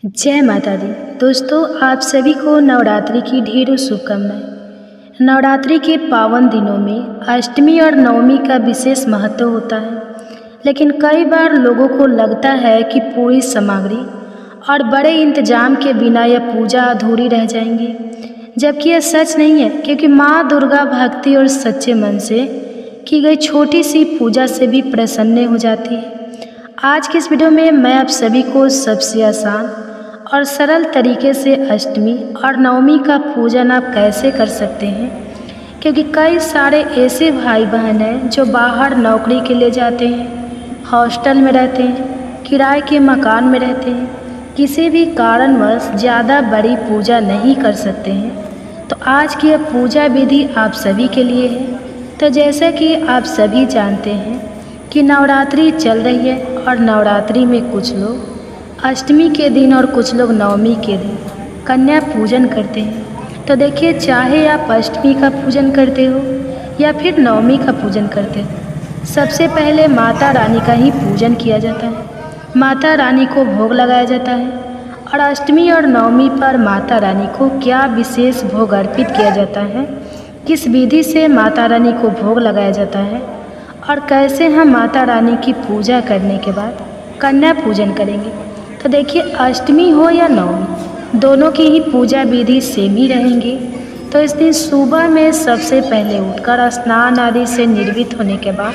जय माता दी। दोस्तों, आप सभी को नवरात्रि की ढेरों शुभकामनाएं। नवरात्रि के पावन दिनों में अष्टमी और नवमी का विशेष महत्व होता है, लेकिन कई बार लोगों को लगता है कि पूरी सामग्री और बड़े इंतजाम के बिना यह पूजा अधूरी रह जाएंगी, जबकि यह सच नहीं है। क्योंकि माँ दुर्गा भक्ति और सच्चे मन से की गई छोटी सी पूजा से भी प्रसन्न हो जाती है। आज की इस वीडियो में मैं आप सभी को सबसे आसान और सरल तरीके से अष्टमी और नवमी का पूजन आप कैसे कर सकते हैं, क्योंकि कई सारे ऐसे भाई बहन हैं जो बाहर नौकरी के लिए जाते हैं, हॉस्टल में रहते हैं, किराए के मकान में रहते हैं, किसी भी कारणवश ज़्यादा बड़ी पूजा नहीं कर सकते हैं। तो आज की यह पूजा विधि आप सभी के लिए है। तो जैसा कि आप सभी जानते हैं कि नवरात्रि चल रही है और नवरात्रि में कुछ लोग अष्टमी के दिन और कुछ लोग नवमी के दिन कन्या पूजन करते हैं। तो देखिए, चाहे आप अष्टमी का पूजन करते हो या फिर नवमी का पूजन करते हो, सबसे पहले माता रानी का ही पूजन किया जाता है। माता रानी को भोग लगाया जाता है। और अष्टमी और नवमी पर माता रानी को क्या विशेष भोग अर्पित किया जाता है, किस विधि से माता रानी को भोग लगाया जाता है और कैसे हम माता रानी की पूजा करने के बाद कन्या पूजन करेंगे। तो देखिए, अष्टमी हो या नवमी, दोनों की ही पूजा विधि सेम ही रहेंगी। तो इस दिन सुबह में सबसे पहले उठकर स्नान आदि से निर्वित होने के बाद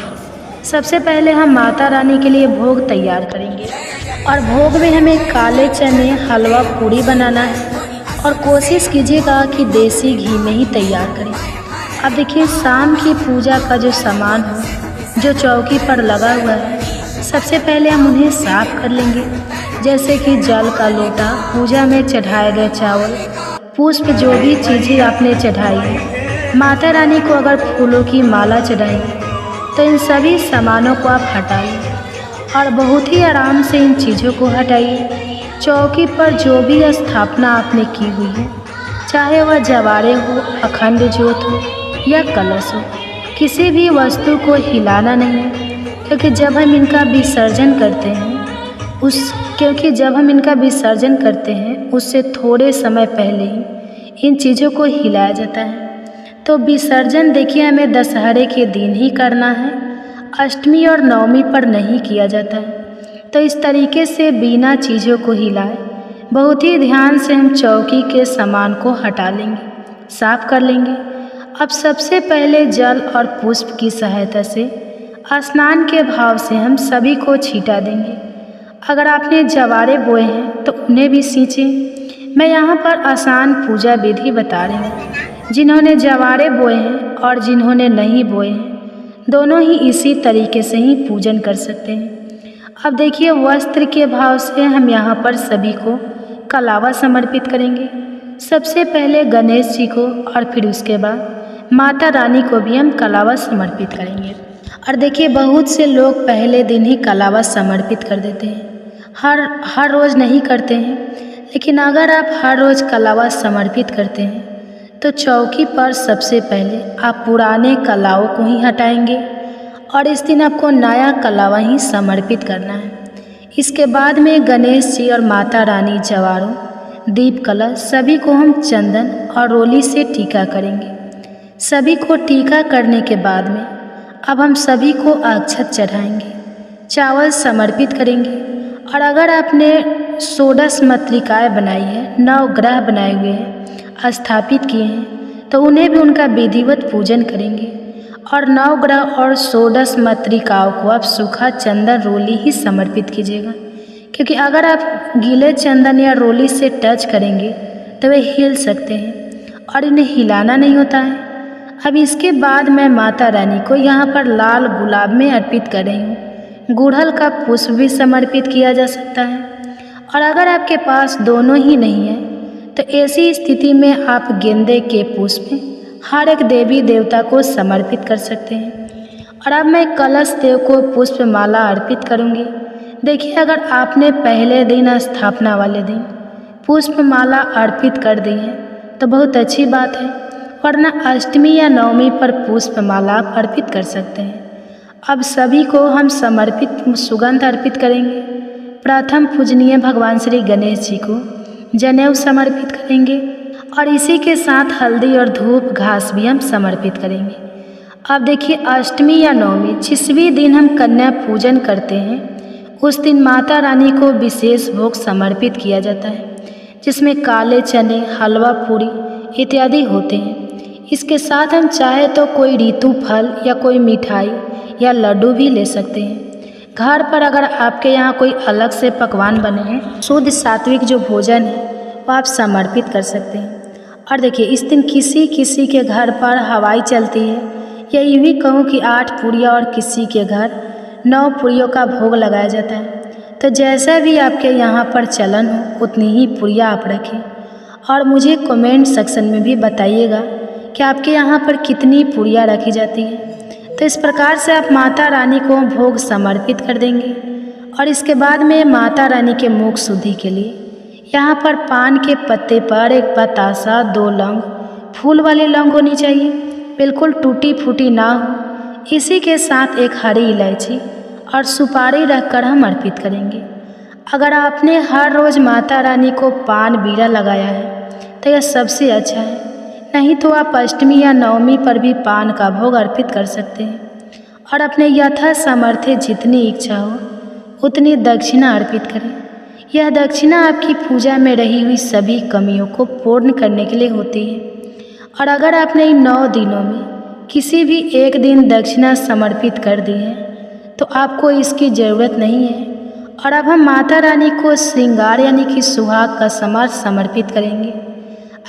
सबसे पहले हम माता रानी के लिए भोग तैयार करेंगे। और भोग में हमें काले चने, हलवा, पूड़ी बनाना है। और कोशिश कीजिएगा कि देसी घी में ही तैयार करें। अब देखिए, शाम की पूजा का जो सामान हो, जो चौकी पर लगा हुआ है, सबसे पहले हम उन्हें साफ कर लेंगे। जैसे कि जल का लोटा, पूजा में चढ़ाए गए चावल, पुष्प, जो भी चीज़ें आपने चढ़ाई है, माता रानी को अगर फूलों की माला चढ़ाई तो इन सभी सामानों को आप हटाइए और बहुत ही आराम से इन चीज़ों को हटाइए। चौकी पर जो भी स्थापना आपने की हुई है, चाहे वह जवारे हो, अखंड ज्योत हो या कलश हो, किसी भी वस्तु को हिलाना नहीं है। क्योंकि जब हम इनका विसर्जन करते हैं उससे थोड़े समय पहले ही इन चीज़ों को हिलाया जाता है। तो विसर्जन देखिए, हमें दशहरे के दिन ही करना है, अष्टमी और नवमी पर नहीं किया जाता है। तो इस तरीके से बिना चीज़ों को हिलाए बहुत ही ध्यान से हम चौकी के सामान को हटा लेंगे, साफ कर लेंगे। अब सबसे पहले जल और पुष्प की सहायता से स्नान के भाव से हम सभी को छींटा देंगे। अगर आपने जवारे बोए हैं तो उन्हें भी सींचें। मैं यहाँ पर आसान पूजा विधि बता रही हूँ। जिन्होंने जवारे बोए हैं और जिन्होंने नहीं बोए हैं, दोनों ही इसी तरीके से ही पूजन कर सकते हैं। अब देखिए, वस्त्र के भाव से हम यहाँ पर सभी को कलावा समर्पित करेंगे। सबसे पहले गणेश जी को और फिर उसके बाद माता रानी को भी हम कलावा समर्पित करेंगे। और देखिए, बहुत से लोग पहले दिन ही कलावा समर्पित कर देते हैं, हर रोज़ नहीं करते हैं। लेकिन अगर आप हर रोज़ कलावा समर्पित करते हैं तो चौकी पर सबसे पहले आप पुराने कलावों को ही हटाएंगे और इस दिन आपको नया कलावा ही समर्पित करना है। इसके बाद में गणेश जी और माता रानी, जवारों, दीप, कलश, सभी को हम चंदन और रोली से टीका करेंगे। सभी को टीका करने के बाद में अब हम सभी को अक्षत चढ़ाएंगे, चावल समर्पित करेंगे। और अगर आपने 16 मातृकाएँ बनाई है, 9 ग्रह बनाए हुए हैं, स्थापित किए हैं, तो उन्हें भी उनका विधिवत पूजन करेंगे। और 9 ग्रह और 16 मातृकाओं को आप सूखा चंदन, रोली ही समर्पित कीजिएगा। क्योंकि अगर आप गीले चंदन या रोली से टच करेंगे तो वे हिल सकते हैं और इन्हें हिलाना नहीं होता है। अब इसके बाद मैं माता रानी को यहाँ पर लाल गुलाब में अर्पित कर रही हूँ। गुड़हल का पुष्प भी समर्पित किया जा सकता है। और अगर आपके पास दोनों ही नहीं है तो ऐसी स्थिति में आप गेंदे के पुष्प हर एक देवी देवता को समर्पित कर सकते हैं। और अब मैं कलश देव को पुष्प माला अर्पित करूँगी। देखिए, अगर आपने पहले दिन, स्थापना वाले दिन, पुष्प माला अर्पित कर दी है तो बहुत अच्छी बात है, वरना अष्टमी या नवमी पर पुष्प माला आप अर्पित कर सकते हैं। अब सभी को हम समर्पित सुगंध अर्पित करेंगे। प्रथम पूजनीय भगवान श्री गणेश जी को जनेऊ समर्पित करेंगे और इसी के साथ हल्दी और धूप घास भी हम समर्पित करेंगे। अब देखिए, अष्टमी या नवमी जिस भी दिन हम कन्या पूजन करते हैं उस दिन माता रानी को विशेष भोग समर्पित किया जाता है, जिसमें काले चने, हलवा पूरी इत्यादि होते हैं। इसके साथ हम चाहे तो कोई ऋतु फल या कोई मिठाई या लड्डू भी ले सकते हैं। घर पर अगर आपके यहाँ कोई अलग से पकवान बने हैं, शुद्ध सात्विक जो भोजन है वो आप समर्पित कर सकते हैं। और देखिए, इस दिन किसी किसी के घर पर हवाई चलती है, या ये भी कहूँ कि 8 पूड़ियाँ और किसी के घर 9 पूड़ियों का भोग लगाया जाता है। तो जैसा भी आपके यहाँ पर चलन हो उतनी ही पूड़ियाँ आप रखें और मुझे कमेंट सेक्शन में भी बताइएगा कि आपके यहाँ पर कितनी पूड़ियाँ रखी जाती हैं। तो इस प्रकार से आप माता रानी को भोग समर्पित कर देंगे। और इसके बाद में माता रानी के मुख शुद्धि के लिए यहाँ पर पान के पत्ते पर एक बतासा, 2 लौंग, फूल वाली लौंग होनी चाहिए, बिल्कुल टूटी फूटी ना हो। इसी के साथ एक हरी इलायची और सुपारी रखकर हम अर्पित करेंगे। अगर आपने हर रोज़ माता रानी को पान बीड़ा लगाया है तो यह सबसे अच्छा है, नहीं तो आप अष्टमी या नवमी पर भी पान का भोग अर्पित कर सकते हैं। और अपने यथा सामर्थ्य जितनी इच्छा हो उतनी दक्षिणा अर्पित करें। यह दक्षिणा आपकी पूजा में रही हुई सभी कमियों को पूर्ण करने के लिए होती है। और अगर आपने इन 9 दिनों में किसी भी एक दिन दक्षिणा समर्पित कर दी है तो आपको इसकी ज़रूरत नहीं है। और अब हम माता रानी को श्रृंगार यानी कि सुहाग का समार समर्पित करेंगे।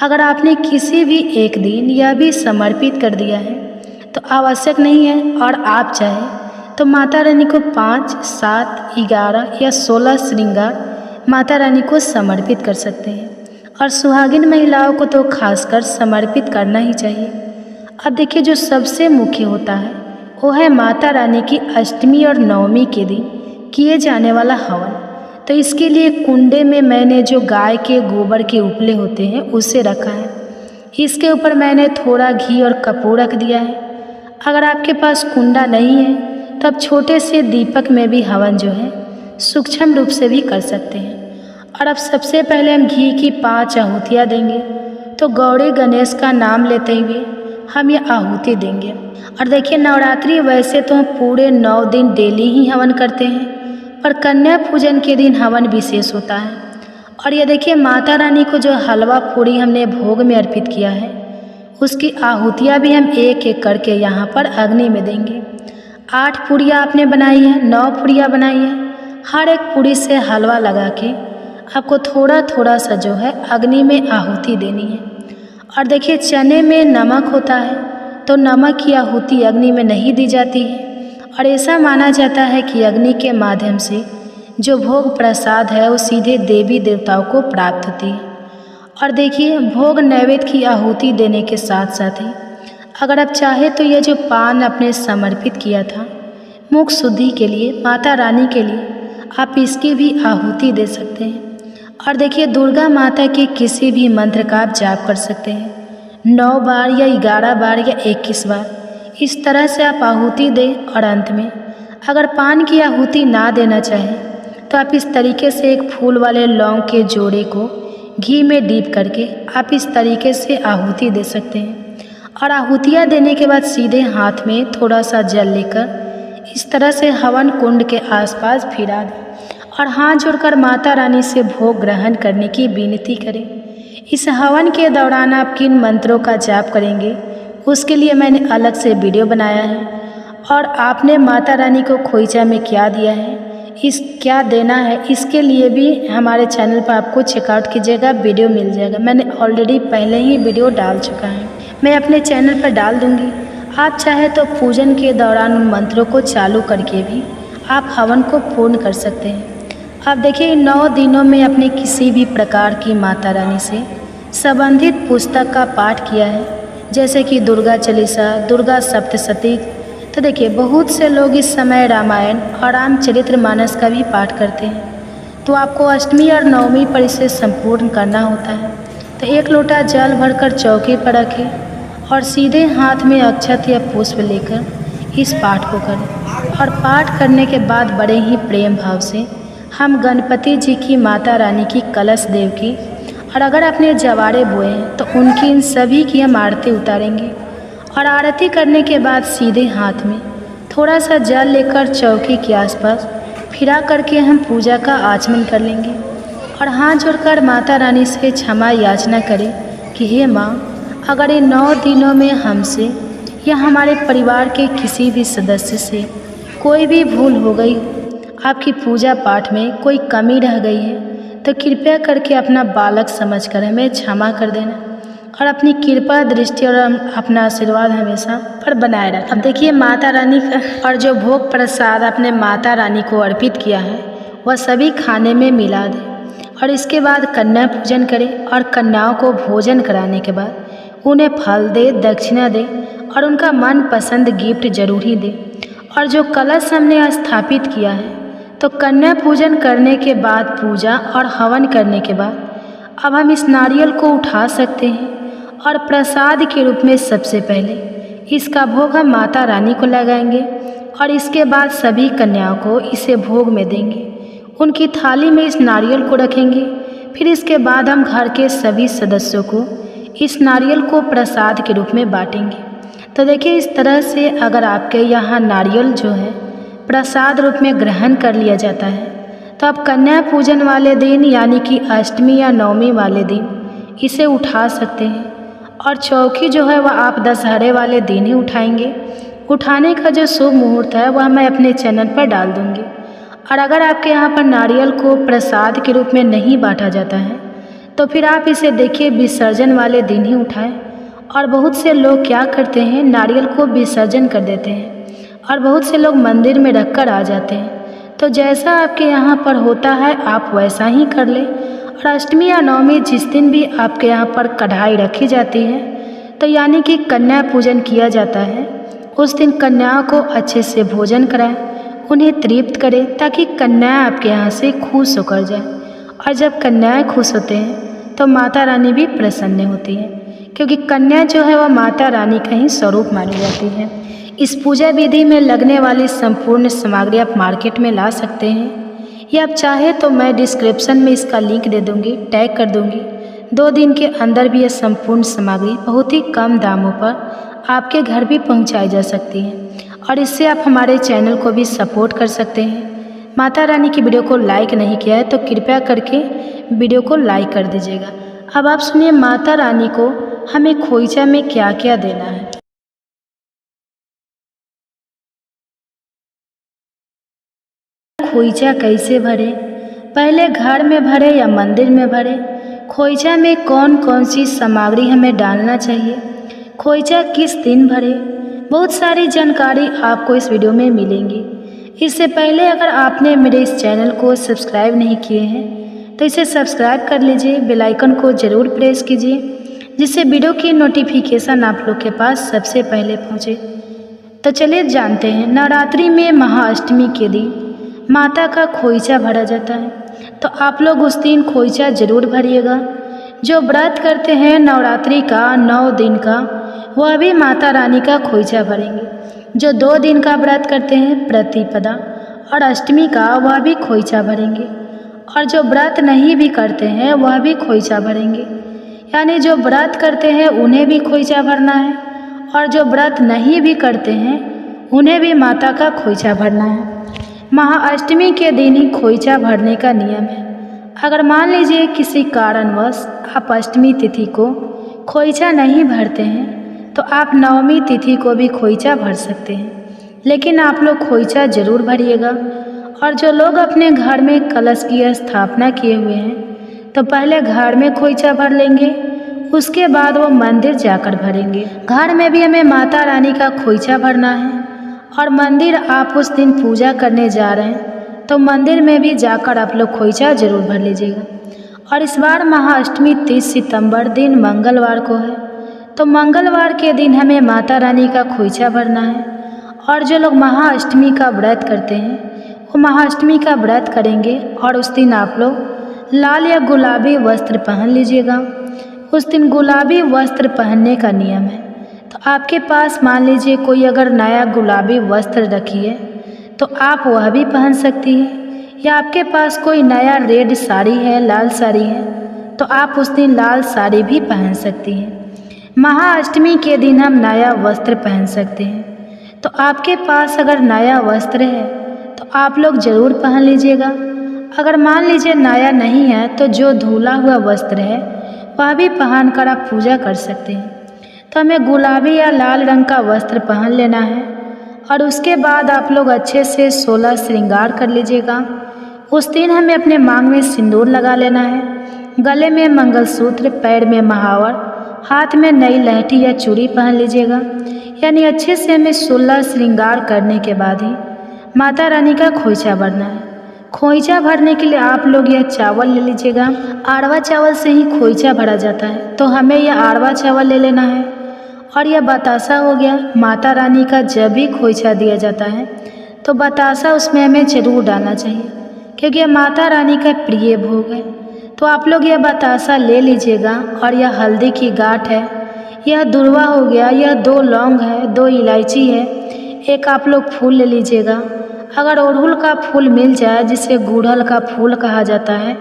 अगर आपने किसी भी एक दिन यह भी समर्पित कर दिया है तो आवश्यक नहीं है, और आप चाहे तो माता रानी को 5, 7, 11 या 16 श्रृंगार माता रानी को समर्पित कर सकते हैं। और सुहागिन महिलाओं को तो खासकर समर्पित करना ही चाहिए। अब देखिए, जो सबसे मुख्य होता है वो है माता रानी की अष्टमी और नवमी के दिन किए जाने वाला हवन। तो इसके लिए कुंडे में मैंने जो गाय के गोबर के उपले होते हैं उसे रखा है। इसके ऊपर मैंने थोड़ा घी और कपूर रख दिया है। अगर आपके पास कुंडा नहीं है तो आप छोटे से दीपक में भी हवन जो है सूक्ष्म रूप से भी कर सकते हैं। और अब सबसे पहले हम घी की 5 आहुतियाँ देंगे। तो गौरी गणेश का नाम लेते हुए हम ये आहुति देंगे। और देखिए, नवरात्रि वैसे तो हम पूरे 9 दिन डेली ही हवन करते हैं, पर कन्या पूजन के दिन हवन विशेष होता है। और ये देखिए, माता रानी को जो हलवा पूड़ी हमने भोग में अर्पित किया है उसकी आहुतियाँ भी हम एक एक करके यहाँ पर अग्नि में देंगे। 8 पूड़ियाँ आपने बनाई है, 9 पूड़ियाँ बनाई है। हर एक पूड़ी से हलवा लगा के आपको थोड़ा थोड़ा सा जो है अग्नि में आहुति देनी है। और देखिए, चने में नमक होता है तो नमक की आहुति अग्नि में नहीं दी जाती है। और ऐसा माना जाता है कि अग्नि के माध्यम से जो भोग प्रसाद है वो सीधे देवी देवताओं को प्राप्त होती है। और देखिए, भोग नैवेद्य की आहुति देने के साथ साथ ही अगर आप चाहे तो ये जो पान आपने समर्पित किया था मुख शुद्धि के लिए माता रानी के लिए, आप इसकी भी आहुति दे सकते हैं। और देखिए, दुर्गा माता के किसी भी मंत्र का आप जाप कर सकते हैं 9 बार या 11 बार या 21 बार। इस तरह से आप आहुति दें। और अंत में अगर पान की आहुति ना देना चाहें तो आप इस तरीके से एक फूल वाले लौंग के जोड़े को घी में डीप करके आप इस तरीके से आहुति दे सकते हैं। और आहुतियाँ देने के बाद सीधे हाथ में थोड़ा सा जल लेकर इस तरह से हवन कुंड के आसपास फिरा दें और हाथ जोड़कर माता रानी से भोग ग्रहण करने की विनती करें। इस हवन के दौरान आप किन मंत्रों का जाप करेंगे उसके लिए मैंने अलग से वीडियो बनाया है। और आपने माता रानी को खोइचा में क्या दिया है, क्या देना है, इसके लिए भी हमारे चैनल पर आपको चेकआउट कीजिएगा, वीडियो मिल जाएगा। मैंने ऑलरेडी पहले ही वीडियो डाल चुका है, मैं अपने चैनल पर डाल दूँगी। आप चाहे तो पूजन के दौरान उन मंत्रों को चालू करके भी आप हवन को पूर्ण कर सकते हैं। आप देखिए, इन 9 दिनों में अपने किसी भी प्रकार की माता रानी से संबंधित पुस्तक का पाठ किया है, जैसे कि दुर्गा चालीसा, दुर्गा सप्तशती। तो देखिए, बहुत से लोग इस समय रामायण और रामचरितमानस का भी पाठ करते हैं। तो आपको अष्टमी और नवमी पर इसे संपूर्ण करना होता है। तो 1 लोटा जल भरकर चौकी पर रखें और सीधे हाथ में अक्षत या पुष्प लेकर इस पाठ को करें। और पाठ करने के बाद बड़े ही प्रेम भाव से हम गणपति जी की, माता रानी की, कलश देव की और अगर आपने जवारे बोए हैं तो उनकी, इन सभी की हम आरती उतारेंगे। और आरती करने के बाद सीधे हाथ में थोड़ा सा जल लेकर चौकी के आसपास फिरा करके हम पूजा का आचमन कर लेंगे और हाथ जोड़कर माता रानी से क्षमा याचना करें कि हे माँ, अगर इन 9 दिनों में हमसे या हमारे परिवार के किसी भी सदस्य से कोई भी भूल हो गई, आपकी पूजा पाठ में कोई कमी रह गई है, तो कृपया करके अपना बालक समझकर हमें क्षमा कर देना और अपनी कृपा दृष्टि और अपना आशीर्वाद हमेशा पर बनाए रखें। अब देखिए, माता रानी का और जो भोग प्रसाद अपने माता रानी को अर्पित किया है वह सभी खाने में मिला दें और इसके बाद कन्या पूजन करें और कन्याओं को भोजन कराने के बाद उन्हें फल दे, दक्षिणा दे और उनका मनपसंद गिफ्ट जरूर ही दे। और जो कलश हमने स्थापित किया है, तो कन्या पूजन करने के बाद, पूजा और हवन करने के बाद अब हम इस नारियल को उठा सकते हैं और प्रसाद के रूप में सबसे पहले इसका भोग हम माता रानी को लगाएंगे और इसके बाद सभी कन्याओं को इसे भोग में देंगे। उनकी थाली में इस नारियल को रखेंगे। फिर इसके बाद हम घर के सभी सदस्यों को इस नारियल को प्रसाद के रूप में बांटेंगे। तो देखिए, इस तरह से अगर आपके यहाँ नारियल जो है प्रसाद रूप में ग्रहण कर लिया जाता है, तो आप कन्या पूजन वाले दिन यानी कि अष्टमी या नवमी वाले दिन इसे उठा सकते हैं। और चौकी जो है वह आप दशहरे वाले दिन ही उठाएंगे। उठाने का जो शुभ मुहूर्त है वह मैं अपने चैनल पर डाल दूंगी। और अगर आपके यहाँ पर नारियल को प्रसाद के रूप में नहीं बांटा जाता है, तो फिर आप इसे देखिए विसर्जन वाले दिन ही उठाएं। और बहुत से लोग क्या करते हैं, नारियल को विसर्जन कर देते हैं और बहुत से लोग मंदिर में रख कर आ जाते हैं। तो जैसा आपके यहाँ पर होता है आप वैसा ही कर लें। और अष्टमी या नवमी जिस दिन भी आपके यहाँ पर कढ़ाई रखी जाती है, तो यानी कि कन्या पूजन किया जाता है, उस दिन कन्याओं को अच्छे से भोजन कराएं, उन्हें तृप्त करें ताकि कन्याएं आपके यहाँ से खुश होकर जाएं। और जब कन्याएं खुश होते हैं तो माता रानी भी प्रसन्न होती हैं, क्योंकि कन्या जो है वह माता रानी का ही स्वरूप मानी जाती है। इस पूजा विधि में लगने वाली संपूर्ण सामग्री आप मार्केट में ला सकते हैं, या आप चाहे तो मैं डिस्क्रिप्शन में इसका लिंक दे दूंगी, टैग कर दूंगी। 2 दिन के अंदर भी यह संपूर्ण सामग्री बहुत ही कम दामों पर आपके घर भी पहुंचाई जा सकती है और इससे आप हमारे चैनल को भी सपोर्ट कर सकते हैं। माता रानी की वीडियो को लाइक नहीं किया है तो कृपया करके वीडियो को लाइक कर दीजिएगा। अब आप सुनिए माता रानी को हमें खोइचा में क्या क्या देना है। खोइचा कैसे भरे, पहले घर में भरे या मंदिर में भरे, खोइचा में कौन कौन सी सामग्री हमें डालना चाहिए, खोइचा किस दिन भरे, बहुत सारी जानकारी आपको इस वीडियो में मिलेंगी। इससे पहले अगर आपने मेरे इस चैनल को सब्सक्राइब नहीं किए हैं तो इसे सब्सक्राइब कर लीजिए, बेल आइकन को ज़रूर प्रेस कीजिए जिससे वीडियो की नोटिफिकेशन आप लोग के पास सबसे पहले पहुँचे। तो चलिए जानते हैं, नवरात्रि में महाअष्टमी के दिन माता का खोइचा भरा जाता है, तो आप लोग उस दिन खोइचा ज़रूर भरिएगा। जो व्रत करते हैं नवरात्रि का 9 दिन का, वह भी माता रानी का खोइचा भरेंगे। जो 2 दिन का व्रत करते हैं प्रतिपदा और अष्टमी का, वह भी खोइचा भरेंगे। और जो व्रत नहीं भी करते हैं वह भी खोइचा भरेंगे। यानी जो व्रत करते हैं उन्हें भी खोइचा भरना है और जो व्रत नहीं भी करते हैं उन्हें भी माता का खोइचा भरना है। महाअष्टमी के दिन ही खोइचा भरने का नियम है। अगर मान लीजिए किसी कारणवश आप अष्टमी तिथि को खोइचा नहीं भरते हैं तो आप नवमी तिथि को भी खोइचा भर सकते हैं, लेकिन आप लोग खोइचा ज़रूर भरिएगा। और जो लोग अपने घर में कलश की स्थापना किए हुए हैं तो पहले घर में खोइचा भर लेंगे, उसके बाद वो मंदिर जाकर भरेंगे। घर में भी हमें माता रानी का खोइचा भरना है और मंदिर आप उस दिन पूजा करने जा रहे हैं तो मंदिर में भी जाकर आप लोग खोइचा ज़रूर भर लीजिएगा। और इस बार महाअष्टमी 30 सितंबर दिन मंगलवार को है, तो मंगलवार के दिन हमें माता रानी का खोइचा भरना है। और जो लोग महाअष्टमी का व्रत करते हैं वो महाअष्टमी का व्रत करेंगे और उस दिन आप लोग लाल या गुलाबी वस्त्र पहन लीजिएगा। उस दिन गुलाबी वस्त्र पहनने का नियम है, तो आपके पास मान लीजिए कोई अगर नया गुलाबी वस्त्र रखी है तो आप वह भी पहन सकती हैं, या आपके पास कोई नया रेड साड़ी है, लाल साड़ी है, तो आप उस दिन लाल साड़ी भी पहन सकती हैं। महाअष्टमी के दिन हम नया वस्त्र पहन सकते हैं। तो आपके पास अगर नया वस्त्र है तो आप लोग ज़रूर पहन लीजिएगा। अगर मान लीजिए नया नहीं है तो जो धुला हुआ वस्त्र है वह भी पहन कर आप पूजा कर सकते हैं। तो हमें गुलाबी या लाल रंग का वस्त्र पहन लेना है और उसके बाद आप लोग अच्छे से 16 श्रृंगार कर लीजिएगा। उस दिन हमें अपने मांग में सिंदूर लगा लेना है, गले में मंगलसूत्र, पैर में महावर, हाथ में नई लहठी या चूड़ी पहन लीजिएगा। यानी अच्छे से हमें 16 श्रृंगार करने के बाद ही माता रानी का खोइचा भरना है। खोइचा भरने के लिए आप लोग यह चावल ले लीजिएगा। आरवा चावल से ही खोइचा भरा जाता है, तो हमें यह आरवा चावल ले लेना है। और यह बतासा हो गया। माता रानी का जब भी खोइचा दिया जाता है तो बतासा उसमें हमें ज़रूर डालना चाहिए, क्योंकि यह माता रानी का प्रिय भोग है। तो आप लोग यह बतासा ले लीजिएगा। और यह हल्दी की गांठ है, यह दुर्वा हो गया, यह 2 लौंग है, 2 इलायची है, एक आप लोग फूल ले लीजिएगा। अगर अड़हुल का फूल मिल जाए, जिसे गुड़हल का फूल कहा जाता है,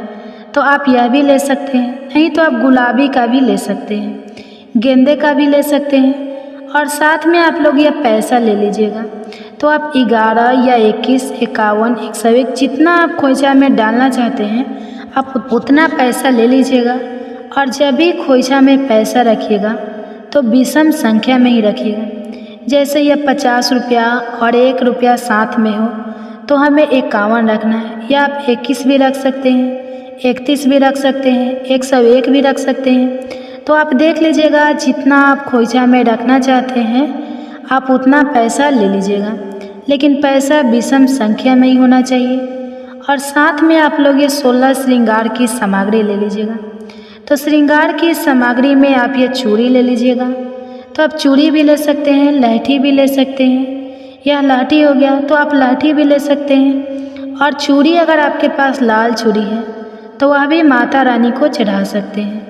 तो आप यह भी ले सकते हैं। नहीं तो आप गुलाबी का भी ले सकते हैं, गेंदे का भी ले सकते हैं। और साथ में आप लोग यह पैसा ले लीजिएगा। तो आप 11 या 21, 51, 101 जितना आप खोइचा में डालना चाहते हैं आप उतना पैसा ले लीजिएगा। और जब भी खोइचा में पैसा रखिएगा तो विषम संख्या में ही रखिएगा। जैसे यह 50 रुपया और 1 रुपया साथ में हो तो हमें 51 रखना है। या आप 21 भी रख सकते हैं, 31 भी रख सकते हैं, 101 भी रख सकते हैं। तो आप देख लीजिएगा, जितना आप खोइचा में रखना चाहते हैं आप उतना पैसा ले लीजिएगा, लेकिन पैसा विषम संख्या में ही होना चाहिए। और साथ में आप लोग ये 16 श्रृंगार की सामग्री ले लीजिएगा। तो श्रृंगार की सामग्री में आप ये चूड़ी ले लीजिएगा। तो आप चूड़ी भी ले सकते हैं, लहठी भी ले सकते हैं। यह लहठी हो गया तो आप लहठी भी ले सकते हैं। और चूड़ी अगर आपके पास लाल चूड़ी है तो वह भी माता रानी को चढ़ा सकते हैं।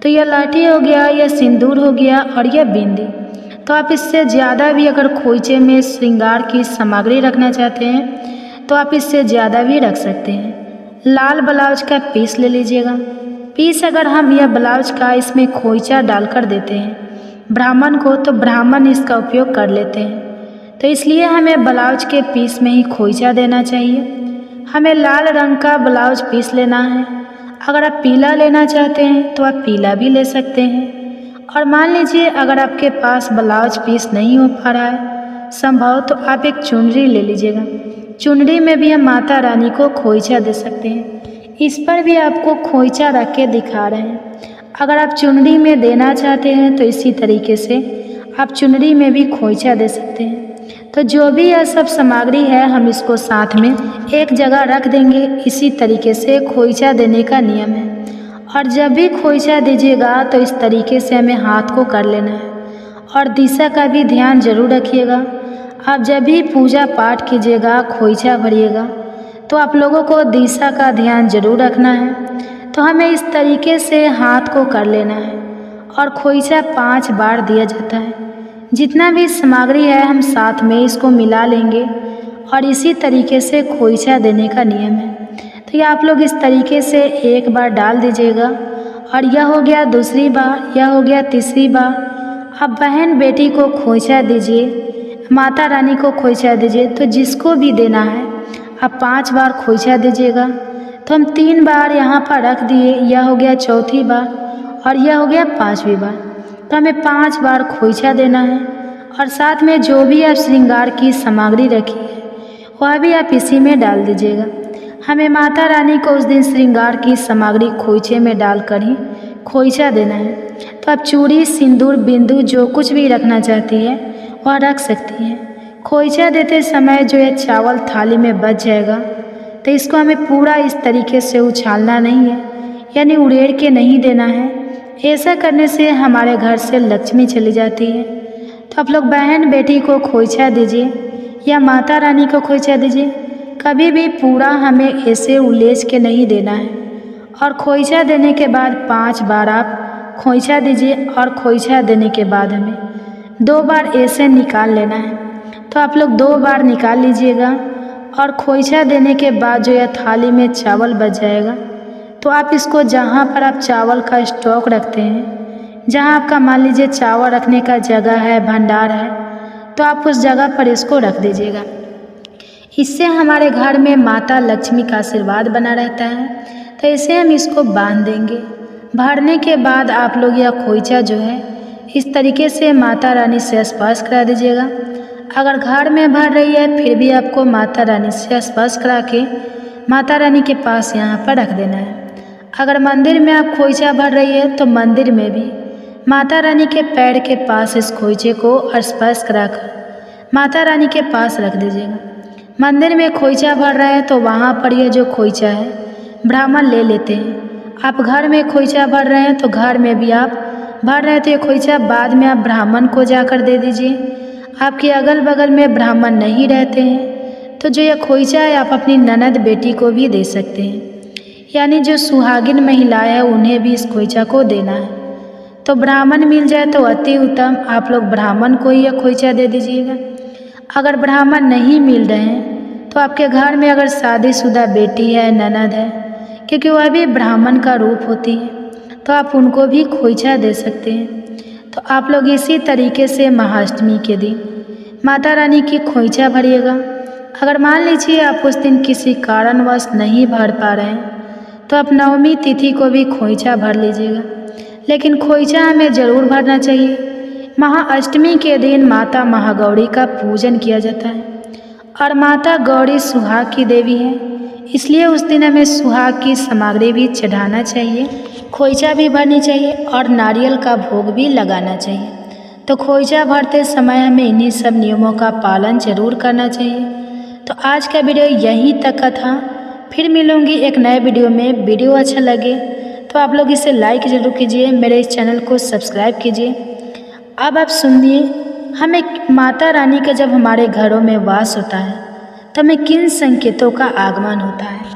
तो यह लाठी हो गया, यह सिंदूर हो गया और यह बिंदी। तो आप इससे ज़्यादा भी अगर खोइचे में श्रृंगार की सामग्री रखना चाहते हैं तो आप इससे ज़्यादा भी रख सकते हैं। लाल ब्लाउज का पीस ले लीजिएगा। पीस अगर हम यह ब्लाउज का इसमें खोइचा डालकर देते हैं ब्राह्मण को तो ब्राह्मण इसका उपयोग कर लेते हैं। तो इसलिए हमें ब्लाउज के पीस में ही खोइचा देना चाहिए। हमें लाल रंग का ब्लाउज पीस लेना है। अगर आप पीला लेना चाहते हैं तो आप पीला भी ले सकते हैं। और मान लीजिए अगर आपके पास ब्लाउज पीस नहीं हो पा रहा है संभव, तो आप एक चुनरी ले लीजिएगा। चुनरी में भी हम माता रानी को खोइचा दे सकते हैं। इस पर भी आपको खोइचा रख के दिखा रहे हैं। अगर आप चुनरी में देना चाहते हैं तो इसी तरीके से आप चुनरी में भी खोइचा दे सकते हैं। तो जो भी यह सब सामग्री है हम इसको साथ में एक जगह रख देंगे। इसी तरीके से खोइचा देने का नियम है। और जब भी खोइचा दीजिएगा तो इस तरीके से हमें हाथ को कर लेना है। और दिशा का भी ध्यान जरूर रखिएगा। आप जब भी पूजा पाठ कीजिएगा, खोइचा भरिएगा, तो आप लोगों को दिशा का ध्यान जरूर रखना है। तो हमें इस तरीके से हाथ को कर लेना है। और खोइचा 5 बार दिया जाता है। जितना भी सामग्री है हम साथ में इसको मिला लेंगे और इसी तरीके से खोइचा देने का नियम है। तो ये आप लोग इस तरीके से एक बार डाल दीजिएगा। और यह हो गया दूसरी बार, यह हो गया तीसरी बार। अब बहन बेटी को खोइचा दीजिए, माता रानी को खोइचा दीजिए। तो जिसको भी देना है आप 5 बार खोइचा दीजिएगा। तो हम 3 बार यहाँ पर रख दिए, यह हो गया चौथी बार और यह हो गया 5वीं बार। तो हमें 5 बार खोइचा देना है। और साथ में जो भी आप श्रृंगार की सामग्री रखी है वह भी आप इसी में डाल दीजिएगा। हमें माता रानी को उस दिन श्रृंगार की सामग्री खोइचे में डालकर ही खोइचा देना है। तो आप चूड़ी, सिंदूर, बिंदु जो कुछ भी रखना चाहती है वह रख सकती हैं। खोइचा देते समय जो ये चावल थाली में बच जाएगा तो इसको हमें पूरा इस तरीके से उछालना नहीं है, यानी उड़ेड़ के नहीं देना है। ऐसा करने से हमारे घर से लक्ष्मी चली जाती है। तो आप लोग बहन बेटी को खोइचा दीजिए या माता रानी को खोइचा दीजिए, कभी भी पूरा हमें ऐसे उलेच के नहीं देना है। और खोइचा देने के बाद 5 बार आप खोइचा दीजिए और खोइचा देने के बाद हमें 2 बार ऐसे निकाल लेना है। तो आप लोग 2 बार निकाल लीजिएगा और खोइचा देने के बाद जो यह थाली में चावल बच जाएगा तो आप इसको जहाँ पर आप चावल का स्टॉक रखते हैं, जहाँ आपका मान लीजिए चावल रखने का जगह है, भंडार है, तो आप उस जगह पर इसको रख दीजिएगा। इससे हमारे घर में माता लक्ष्मी का आशीर्वाद बना रहता है। तो इसे हम इसको बांध देंगे। भरने के बाद आप लोग यह खोइचा जो है इस तरीके से माता रानी से स्पर्श करा दीजिएगा। अगर घर में भर रही है फिर भी आपको माता रानी से स्पर्श करा के माता रानी के पास यहाँ पर रख देना है। अगर मंदिर में आप खोइचा भर रही है तो मंदिर में भी माता रानी के पैर के पास इस खोइचे को स्पर्श कराकर माता रानी के पास रख दीजिएगा। मंदिर में खोइचा भर रहा है तो वहाँ पर यह जो खोइचा है ब्राह्मण ले लेते हैं। आप घर में खोइचा भर रहे हैं तो घर में भी आप भर रहे हैं तो ये खोइचा बाद में आप ब्राह्मण को जाकर दे दीजिए। आपके अगल बगल में ब्राह्मण नहीं रहते हैं तो जो यह खोइचा है आप अपनी ननद बेटी को भी दे सकते हैं, यानी जो सुहागिन महिलाएं हैं उन्हें भी इस खोइचा को देना है। तो ब्राह्मण मिल जाए तो अति उत्तम, आप लोग ब्राह्मण को ही यह खोइचा दे दीजिएगा। अगर ब्राह्मण नहीं मिल रहे हैं तो आपके घर में अगर शादीशुदा बेटी है, ननद है, क्योंकि वह भी ब्राह्मण का रूप होती है, तो आप उनको भी खोइचा दे सकते हैं। तो आप लोग इसी तरीके से महाअष्टमी के दिन माता रानी की खोइचा भरिएगा। अगर मान लीजिए आप उस दिन किसी कारणवश नहीं भर पा रहे हैं तो आप नवमी तिथि को भी खोइचा भर लीजिएगा, लेकिन खोइचा हमें ज़रूर भरना चाहिए। महाअष्टमी के दिन माता महागौरी का पूजन किया जाता है और माता गौरी सुहाग की देवी है, इसलिए उस दिन हमें सुहाग की सामग्री भी चढ़ाना चाहिए, खोइचा भी भरनी चाहिए और नारियल का भोग भी लगाना चाहिए। तो खोइचा भरते समय हमें इन्हीं सब नियमों का पालन जरूर करना चाहिए। तो आज का वीडियो यहीं तक का था। फिर मिलूंगी एक नए वीडियो में। वीडियो अच्छा लगे तो आप लोग इसे लाइक ज़रूर कीजिए, मेरे इस चैनल को सब्सक्राइब कीजिए। अब आप सुनिए, हमें माता रानी का जब हमारे घरों में वास होता है तो हमें किन संकेतों का आगमन होता है।